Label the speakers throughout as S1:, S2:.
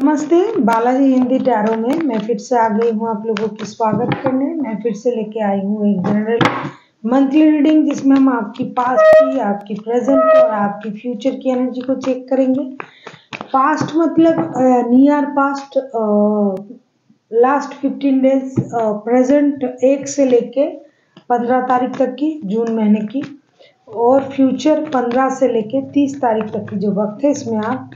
S1: नमस्ते, बालाजी हिंदी टैरो में मैं फिर से आ गई हूँ आप लोगों की स्वागत करने। मैं फिर से लेके आई हूँ एक जनरल मंथली रीडिंग जिसमें हम आपकी पास्ट की, आपकी प्रेजेंट की और आपकी फ्यूचर की एनर्जी को चेक करेंगे। पास्ट मतलब near past, last 15 days, present 1 से लेके 15 तारीख तक की, जून महीने की, और फ्यूचर 15 से लेके 30 तारीख तक की जो वक्त है, इसमें आप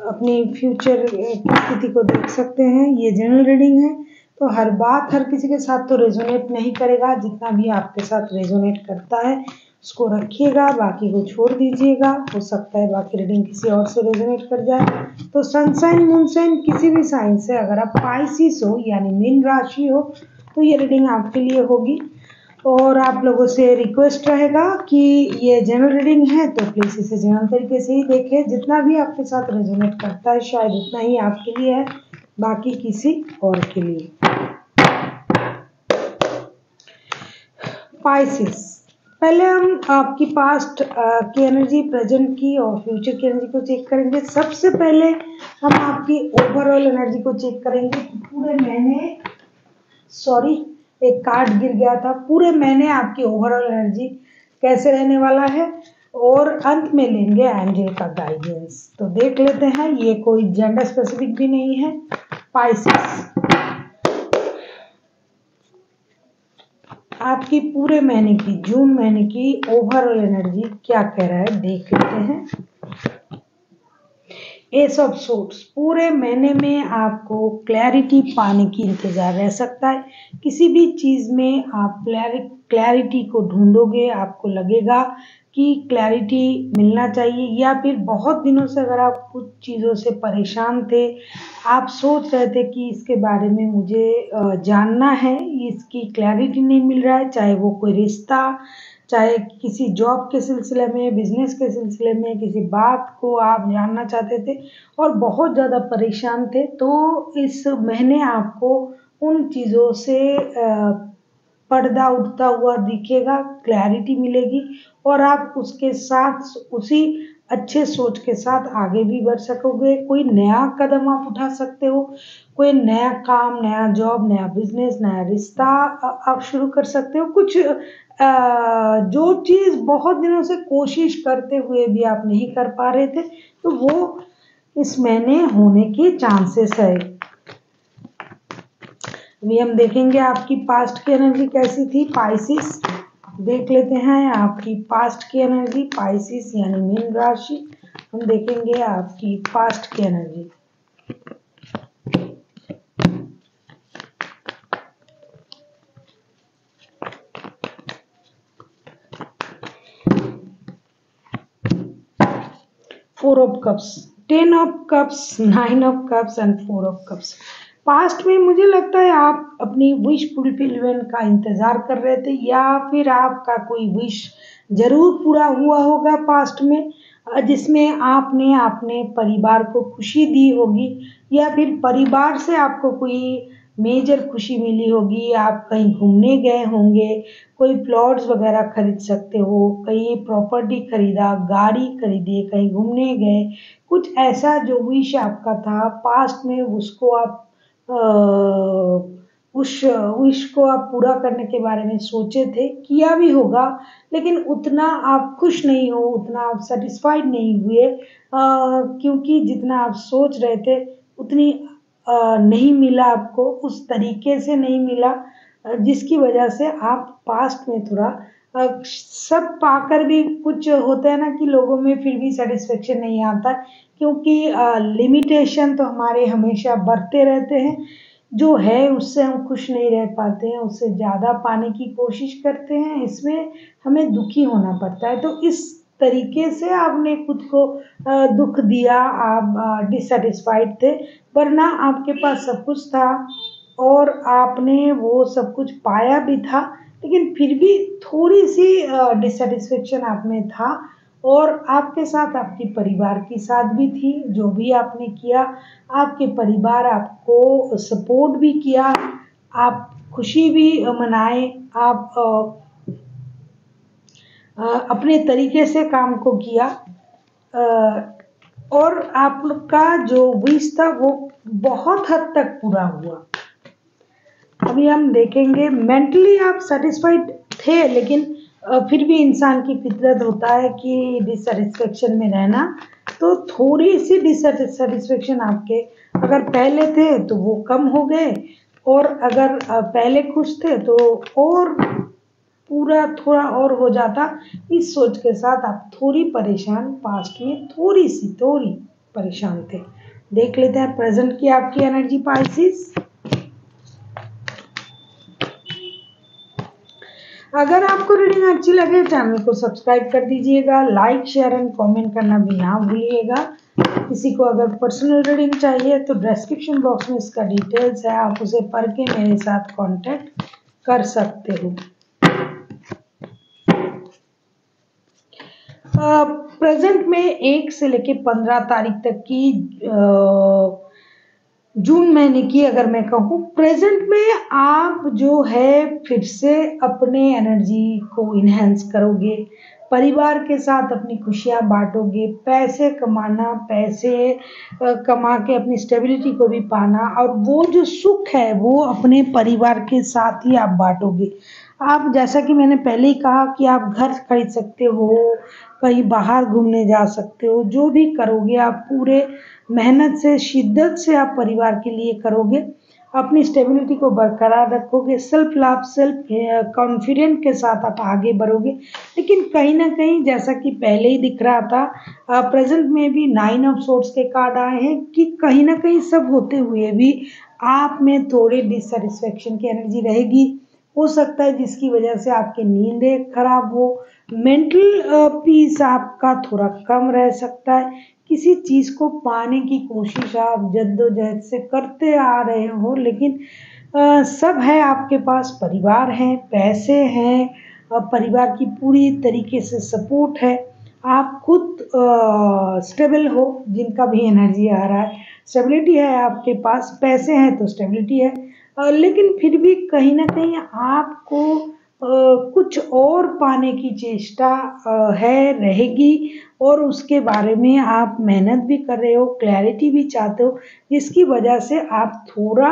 S1: अपनी फ्यूचर की स्थिति को देख सकते हैं। ये जनरल रीडिंग है, तो हर बात हर किसी के साथ तो रेजोनेट नहीं करेगा। जितना भी आपके साथ रेजोनेट करता है उसको रखिएगा, बाकी को छोड़ दीजिएगा। हो सकता है बाकी रीडिंग किसी और से रेजोनेट कर जाए। तो सनसाइन मूनसाइन किसी भी साइन से, अगर आप पाइसिस हो यानी मीन राशि हो, तो ये रीडिंग आपके लिए होगी। और आप लोगों से रिक्वेस्ट रहेगा कि ये जनरल रीडिंग है तो प्लीज़ इसे जनरल तरीके से ही देखें। जितना भी आपके साथ रेजोनेट करता है शायद उतना ही आपके लिए है, बाकी किसी और के लिए। पाइसिस, पहले हम आपकी पास्ट की एनर्जी, प्रेजेंट की और फ्यूचर की एनर्जी को चेक करेंगे। सबसे पहले हम आपकी ओवरऑल एनर्जी को चेक करेंगे। पूरे महीने, सॉरी एक कार्ड गिर गया था, पूरे महीने आपकी ओवरऑल एनर्जी कैसे रहने वाला है, और अंत में लेंगे एंजल का गाइडेंस। तो देख लेते हैं, ये कोई जेंडर स्पेसिफिक भी नहीं है। पाइसिस, आपकी पूरे महीने की, जून महीने की ओवरऑल एनर्जी क्या कह रहा है देख लेते हैं। एस ऑफ सोर्ड्स, पूरे महीने में आपको क्लैरिटी पाने की इंतजार रह सकता है। किसी भी चीज़ में आप क्लैरिटी को ढूंढोगे, आपको लगेगा कि क्लैरिटी मिलना चाहिए, या फिर बहुत दिनों से अगर आप कुछ चीज़ों से परेशान थे, आप सोच रहे थे कि इसके बारे में मुझे जानना है, इसकी क्लैरिटी नहीं मिल रहा है, चाहे वो कोई रिश्ता, चाहे किसी जॉब के सिलसिले में, बिजनेस के सिलसिले में, किसी बात को आप जानना चाहते थे और बहुत ज़्यादा परेशान थे, तो इस महीने आपको उन चीज़ों से पर्दा उठता हुआ दिखेगा, क्लैरिटी मिलेगी और आप उसके साथ, उसी अच्छे सोच के साथ आगे भी बढ़ सकोगे। कोई नया कदम आप उठा सकते हो, कोई नया काम, नया जॉब, नया बिजनेस, नया रिश्ता आप शुरू कर सकते हो। कुछ जो चीज़ बहुत दिनों से कोशिश करते हुए भी आप नहीं कर पा रहे थे, तो वो इस महीने होने के चांसेस है। अभी हम देखेंगे आपकी पास्ट की एनर्जी कैसी थी। पाइसिस, देख लेते हैं आपकी पास्ट की एनर्जी। पाइसिस यानी मीन राशि, हम देखेंगे आपकी पास्ट की energy. Four of cups, 10 of cups, 9 of cups and 4 of cups. Past में मुझे लगता है आप अपनी विश फुलफिलमेंट का इंतजार कर रहे थे, या फिर आपका कोई विश जरूर पूरा हुआ होगा पास्ट में, जिसमें आपने अपने परिवार को खुशी दी होगी, या फिर परिवार से आपको कोई मेजर खुशी मिली होगी। आप कहीं घूमने गए होंगे, कोई प्लॉट्स वगैरह खरीद सकते हो, कहीं प्रॉपर्टी खरीदा, गाड़ी खरीदी, कहीं घूमने गए, कुछ ऐसा जो विश आपका था पास्ट में, उसको आप उस विश को आप पूरा करने के बारे में सोचे थे, किया भी होगा, लेकिन उतना आप खुश नहीं हो, उतना आप सेटिस्फाइड नहीं हुए, क्योंकि जितना आप सोच रहे थे उतनी नहीं मिला आपको, उस तरीके से नहीं मिला, जिसकी वजह से आप पास्ट में थोड़ा सब पाकर भी, कुछ होता है ना कि लोगों में फिर भी सेटिस्फेक्शन नहीं आता, क्योंकि लिमिटेशन तो हमारे हमेशा बढ़ते रहते हैं। जो है उससे हम खुश नहीं रह पाते हैं, उससे ज़्यादा पाने की कोशिश करते हैं, इसमें हमें दुखी होना पड़ता है। तो इस तरीके से आपने खुद को दुख दिया, आप डिससेटिस्फाइड थे, वरना आपके पास सब कुछ था और आपने वो सब कुछ पाया भी था, लेकिन फिर भी थोड़ी सी डिससेटिस्फेक्शन आप में था। और आपके साथ आपके परिवार की साथ भी थी, जो भी आपने किया, आपके परिवार आपको सपोर्ट भी किया, आप खुशी भी मनाए, आप अपने तरीके से काम को किया। और आपका जो विश था वो बहुत हद तक पूरा हुआ। अभी हम देखेंगे मेंटली आप सेटिस्फाइड थे, लेकिन फिर भी इंसान की फितरत होता है कि डिससेटिस्फेक्शन में रहना, तो थोड़ी सी डिससेटिस्फेक्शन आपके अगर पहले थे तो वो कम हो गए, और अगर पहले खुश थे तो और पूरा थोड़ा और हो जाता। इस सोच के साथ आप थोड़ी परेशान, पास्ट में थोड़ी परेशान थे। देख लेते हैं प्रेजेंट की आपकी एनर्जी पाइसिस। अगर आपको रीडिंग अच्छी लगे चैनल को सब्सक्राइब कर दीजिएगा, लाइक शेयर एंड कमेंट करना भी ना भूलिएगा। किसी को अगर पर्सनल रीडिंग चाहिए तो डिस्क्रिप्शन बॉक्स में इसका डिटेल्स है, आप उसे पढ़ के मेरे साथ कांटेक्ट कर सकते हो। प्रेजेंट में 1 से लेके 15 तारीख तक की जून महीने की अगर मैं कहूँ, प्रेजेंट में आप जो है फिर से अपने एनर्जी को इन्हेंस करोगे, परिवार के साथ अपनी खुशियाँ बांटोगे, पैसे कमाना, पैसे कमा के अपनी स्टेबिलिटी को भी पाना, और वो जो सुख है वो अपने परिवार के साथ ही आप बांटोगे। आप जैसा कि मैंने पहले ही कहा कि आप घर खरीद सकते हो, कहीं बाहर घूमने जा सकते हो, जो भी करोगे आप पूरे मेहनत से, शिद्दत से आप परिवार के लिए करोगे, अपनी स्टेबिलिटी को बरकरार रखोगे, सेल्फ लव, सेल्फ कॉन्फिडेंट के साथ आप आगे बढ़ोगे। लेकिन कहीं ना कहीं जैसा कि पहले ही दिख रहा था, प्रेजेंट में भी 9 ऑफ सोर्ड्स के कार्ड आए हैं कि कहीं ना कहीं सब होते हुए भी आप में थोड़ी डिससेटिस्फेक्शन की एनर्जी रहेगी। हो सकता है जिसकी वजह से आपकी नींदें खराब हो, मेंटल पीस आपका थोड़ा कम रह सकता है। किसी चीज़ को पाने की कोशिश आप जद्दोजहद से करते आ रहे हो, लेकिन सब है आपके पास, परिवार है, पैसे हैं, परिवार की पूरी तरीके से सपोर्ट है, आप खुद स्टेबल हो, जिनका भी एनर्जी आ रहा है स्टेबिलिटी है आपके पास, पैसे हैं तो स्टेबिलिटी है। लेकिन फिर भी कहीं ना कहीं आपको कुछ और पाने की चेष्टा है, रहेगी, और उसके बारे में आप मेहनत भी कर रहे हो, क्लैरिटी भी चाहते हो, जिसकी वजह से आप थोड़ा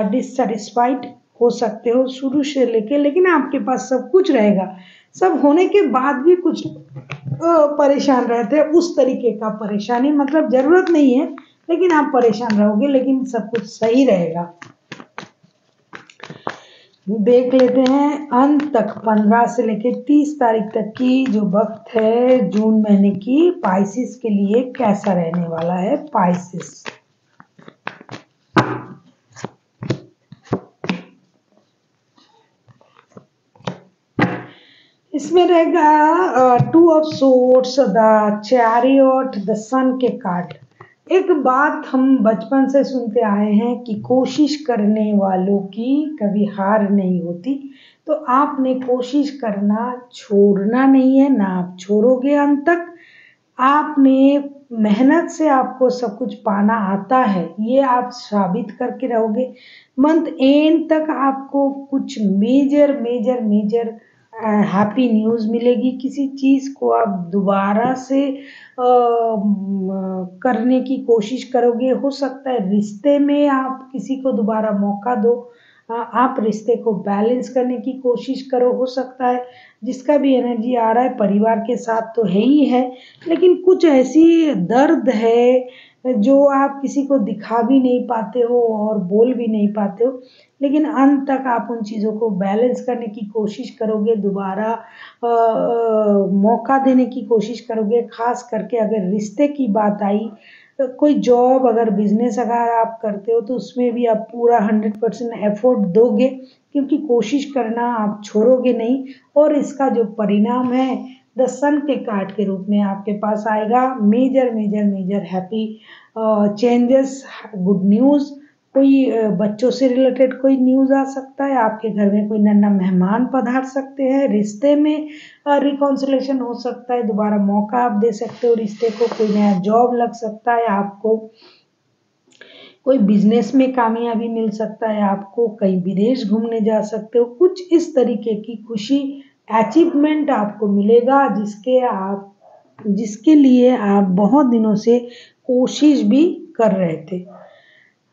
S1: डिससेटिस्फाइड हो सकते हो शुरू से लेके, लेकिन आपके पास सब कुछ रहेगा। सब होने के बाद भी कुछ परेशान रहते हैं, उस तरीके का परेशानी, मतलब जरूरत नहीं है लेकिन आप परेशान रहोगे, लेकिन सब कुछ सही रहेगा। देख लेते हैं अंत तक 15 से लेके 30 तारीख तक की जो वक्त है जून महीने की, पाइसिस के लिए कैसा रहने वाला है। पाइसिस इसमें रहेगा 2 of swords, the chariot, the sun के कार्ड। एक बात हम बचपन से सुनते आए हैं कि कोशिश करने वालों की कभी हार नहीं होती, तो आपने कोशिश करना छोड़ना नहीं है, ना आप छोड़ोगे अंत तक। आपने मेहनत से आपको सब कुछ पाना आता है, ये आप साबित करके रहोगे। मंथ एंड तक आपको कुछ major major major happy news मिलेगी, किसी चीज़ को आप दोबारा से करने की कोशिश करोगे। हो सकता है रिश्ते में आप किसी को दोबारा मौका दो, आप रिश्ते को बैलेंस करने की कोशिश करो। हो सकता है जिसका भी एनर्जी आ रहा है परिवार के साथ तो है ही है, लेकिन कुछ ऐसी दर्द है जो आप किसी को दिखा भी नहीं पाते हो और बोल भी नहीं पाते हो, लेकिन अंत तक आप उन चीज़ों को बैलेंस करने की कोशिश करोगे, दोबारा मौका देने की कोशिश करोगे। ख़ास करके अगर रिश्ते की बात आई, तो कोई जॉब अगर बिज़नेस अगर आप करते हो तो उसमें भी आप पूरा 100% एफर्ट दोगे, क्योंकि कोशिश करना आप छोड़ोगे नहीं। और इसका जो परिणाम है द सन के कार्ड के रूप में आपके पास आएगा, major major major happy changes, good news. कोई बच्चों से रिलेटेड कोई न्यूज़ आ सकता है, आपके घर में कोई नन्हा मेहमान पधार सकते हैं, रिश्ते में रिकॉन्सिलेशन हो सकता है, दोबारा मौका आप दे सकते हो रिश्ते को, कोई नया जॉब लग सकता है आपको, कोई बिजनेस में कामयाबी मिल सकता है आपको, कहीं विदेश घूमने जा सकते हो। कुछ इस तरीके की खुशी, अचीवमेंट आपको मिलेगा जिसके आप जिसके लिए आप बहुत दिनों से कोशिश भी कर रहे थे।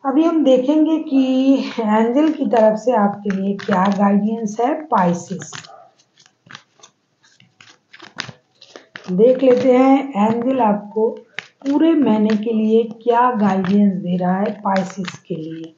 S1: अभी हम देखेंगे कि एंजल की तरफ से आपके लिए क्या गाइडेंस है पाइसेस। देख लेते हैं एंजल आपको पूरे महीने के लिए क्या गाइडेंस दे रहा है पाइसेस के लिए।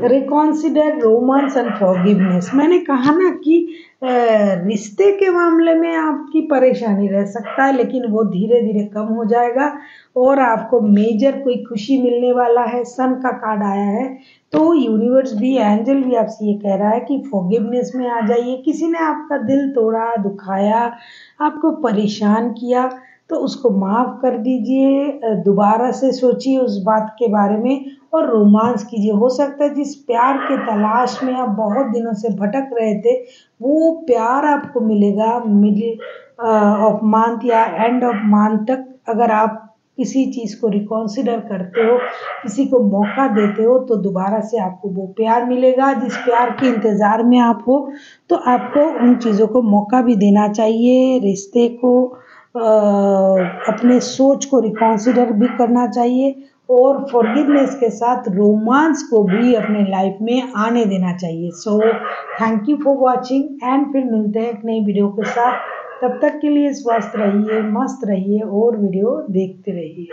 S1: रिकॉन्सिडर रोमांस एंड फॉरगिवनेस। मैंने कहा ना कि रिश्ते के मामले में आपकी परेशानी रह सकता है, लेकिन वो धीरे धीरे कम हो जाएगा और आपको मेजर कोई खुशी मिलने वाला है। सन का कार्ड आया है, तो यूनिवर्स भी, एंजल भी आपसे ये कह रहा है कि फॉरगिवनेस में आ जाइए। किसी ने आपका दिल तोड़ा, दुखाया, आपको परेशान किया, तो उसको माफ़ कर दीजिए। दोबारा से सोचिए उस बात के बारे में और रोमांस कीजिए। हो सकता है जिस प्यार के तलाश में आप बहुत दिनों से भटक रहे थे, वो प्यार आपको मिलेगा मिडिल ऑफ मंथ या एंड ऑफ मंथ तक। अगर आप किसी चीज़ को रिकॉन्सिडर करते हो, किसी को मौका देते हो, तो दोबारा से आपको वो प्यार मिलेगा। जिस प्यार के इंतज़ार में आप हो, तो आपको उन चीज़ों को मौका भी देना चाहिए। रिश्ते को अपने सोच को रिकॉन्सिडर भी करना चाहिए और फॉरगिवनेस के साथ रोमांस को भी अपने लाइफ में आने देना चाहिए। So thank you for watching and फिर मिलते हैं एक नई वीडियो के साथ। तब तक के लिए स्वस्थ रहिए, मस्त रहिए और वीडियो देखते रहिए।